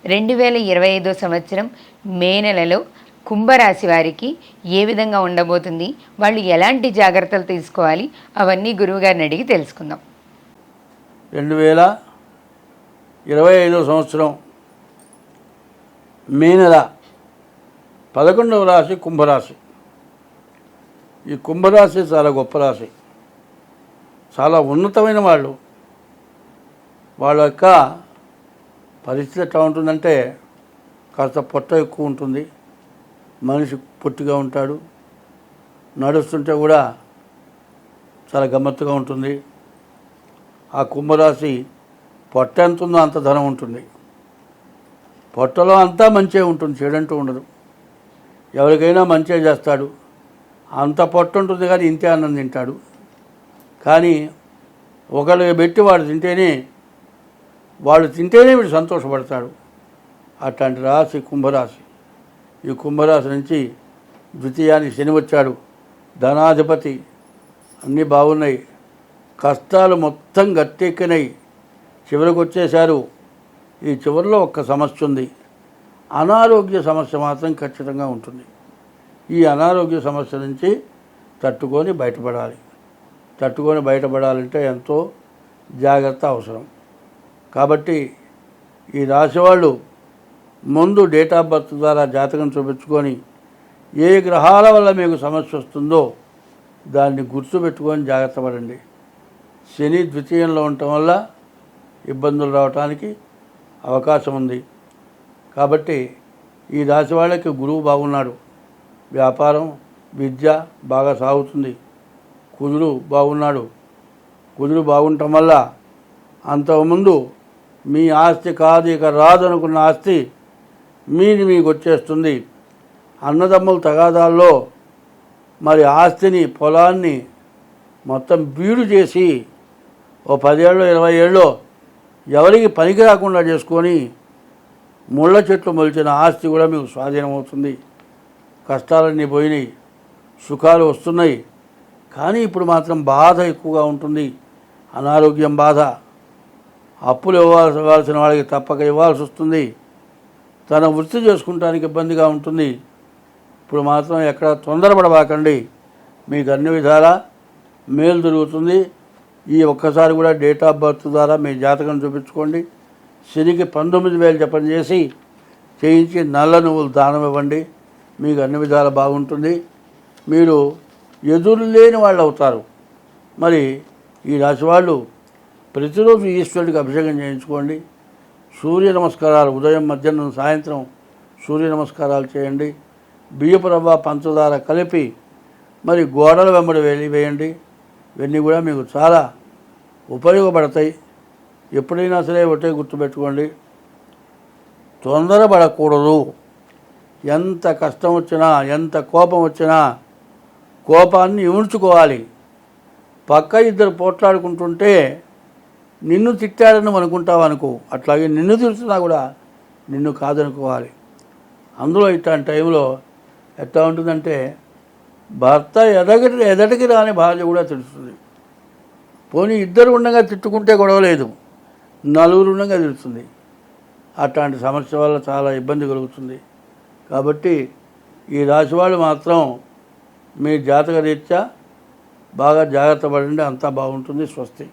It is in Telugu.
2025 సంవత్సరం మే నెలలో కుంభరాశి వారికి ఏ విధంగా ఉండబోతుంది, వాళ్ళు ఎలాంటి జాగ్రత్తలు తీసుకోవాలి, అవన్నీ గురువుగారిని అడిగి తెలుసుకుందాం. 2025 సంవత్సరం మే నెల 11వ రాశి కుంభరాశి. ఈ కుంభరాశి చాలా గొప్ప రాశి, చాలా ఉన్నతమైన వాళ్ళు. వాళ్ళ యొక్క పరిస్థితి ఎట్లా ఉంటుందంటే, కాస్త పొట్ట ఎక్కువ ఉంటుంది, మనిషి పొట్టిగా ఉంటాడు, నడుస్తుంటే కూడా చాలా గమ్మత్తుగా ఉంటుంది. ఆ కుంభరాశి పొట్ట ఎంత ఉందో అంత ధనం ఉంటుంది. పొట్టలో అంతా మంచే ఉంటుంది, చెడంటూ ఉండదు. ఎవరికైనా మంచే చేస్తాడు. అంత పొట్ట ఉంటుంది కానీ ఇంతే అన్నం తింటాడు. కానీ ఒకరికి పెట్టి వాళ్ళు తింటేనే వీడు సంతోషపడతాడు. అట్లాంటి రాశి కుంభరాశి. ఈ కుంభరాశి నుంచి ద్వితీయానికి శని వచ్చాడు, ధనాధిపతి. అన్నీ బాగున్నాయి, కష్టాలు మొత్తం గట్టెక్కినాయి, చివరికి వచ్చేశారు. ఈ చివరిలో ఒక్క సమస్య ఉంది, అనారోగ్య సమస్య మాత్రం ఖచ్చితంగా ఉంటుంది. ఈ అనారోగ్య సమస్య నుంచి తట్టుకొని బయటపడాలంటే ఎంతో జాగ్రత్త అవసరం. కాబట్టి ఈ రాశి వాళ్ళు ముందు డేట్ ఆఫ్ బర్త్ ద్వారా జాతకం చూపించుకొని ఏ గ్రహాల వల్ల మీకు సమస్య వస్తుందో దాన్ని గుర్తుపెట్టుకొని జాగ్రత్త పడండి. శని ద్వితీయంలో ఉండటం వల్ల ఇబ్బందులు రావడానికి అవకాశం ఉంది. కాబట్టి ఈ రాశి వాళ్ళకి గురువు బాగున్నాడు, వ్యాపారం విద్య బాగా సాగుతుంది. కుజుడు బాగున్నాడు. కుజుడు బాగుండటం వల్ల అంతకుముందు మీ ఆస్తి కాదు ఇక రాదు అనుకున్న ఆస్తి మీకు వచ్చేస్తుంది. అన్నదమ్ముల తగాదాల్లో మరి ఆస్తిని పొలాన్ని మొత్తం బీడు చేసి ఓ 10 ఏళ్ళు 20 ఏళ్ళు ఎవరికి పనికి రాకుండా చేసుకొని ముళ్ళ చెట్లు మొలిచిన ఆస్తి కూడా మీకు స్వాధీనమవుతుంది. కష్టాలన్నీ పోయినాయి, సుఖాలు వస్తున్నాయి. కానీ ఇప్పుడు మాత్రం బాధ ఎక్కువగా ఉంటుంది, అనారోగ్యం బాధ. అప్పులు ఇవ్వాల్సిన వాళ్ళకి తప్పక ఇవ్వాల్సి వస్తుంది. తన వృత్తి చేసుకుంటానికి ఇబ్బందిగా ఉంటుంది. ఇప్పుడు మాత్రం ఎక్కడ తొందరపడబాకండి, మీకు అన్ని విధాలా మేలు జరుగుతుంది. ఈ ఒక్కసారి కూడా డేట్ ఆఫ్ బర్త్ ద్వారా మీ జాతకం చూపించుకోండి. శనికి 19,000 జపం చేయించి నల్ల నువ్వులు దానం ఇవ్వండి, మీకు అన్ని విధాలు బాగుంటుంది. మీరు ఎదురు లేని వాళ్ళు అవుతారు. మరి ఈ రాశి వాళ్ళు ప్రతిరోజు ఈశ్వరుడికి అభిషేకం చేయించుకోండి. సూర్య నమస్కారాలు ఉదయం, మధ్యాహ్నం, సాయంత్రం సూర్య నమస్కారాలు చేయండి. బియ్యపు రవ్వ పంచదార కలిపి మరి గోడల వెంబడి వేయండి. ఇవన్నీ కూడా మీకు చాలా ఉపయోగపడతాయి. ఎప్పుడైనా సరే ఒకటే గుర్తుపెట్టుకోండి, తొందరపడకూడదు. ఎంత కష్టం వచ్చినా, ఎంత కోపం వచ్చినా కోపాన్ని ఇముడ్చుకోవాలి. పక్క ఇద్దరు పోట్లాడుకుంటుంటే నిన్ను తిట్టాడని అనుకుంటావు అనుకో, అట్లాగే నిన్ను తిడుతున్నా కూడా నిన్ను కాదనుకోవాలి. అందులో ఇట్లాంటి టైంలో ఎట్లా ఉంటుందంటే, భర్త ఎదటికి రాని భార్య కూడా తిడుతుంది. పోనీ ఇద్దరు ఉండగా తిట్టుకుంటే గొడవ లేదు, నలుగురు ఉండగా తిడుతుంది. అట్లాంటి సమస్య వల్ల చాలా ఇబ్బంది కలుగుతుంది. కాబట్టి ఈ రాశి వాళ్ళు మాత్రం మీ జాతక రీత్యా బాగా జాగ్రత్త పడండి, అంతా బాగుంటుంది. స్వస్తి.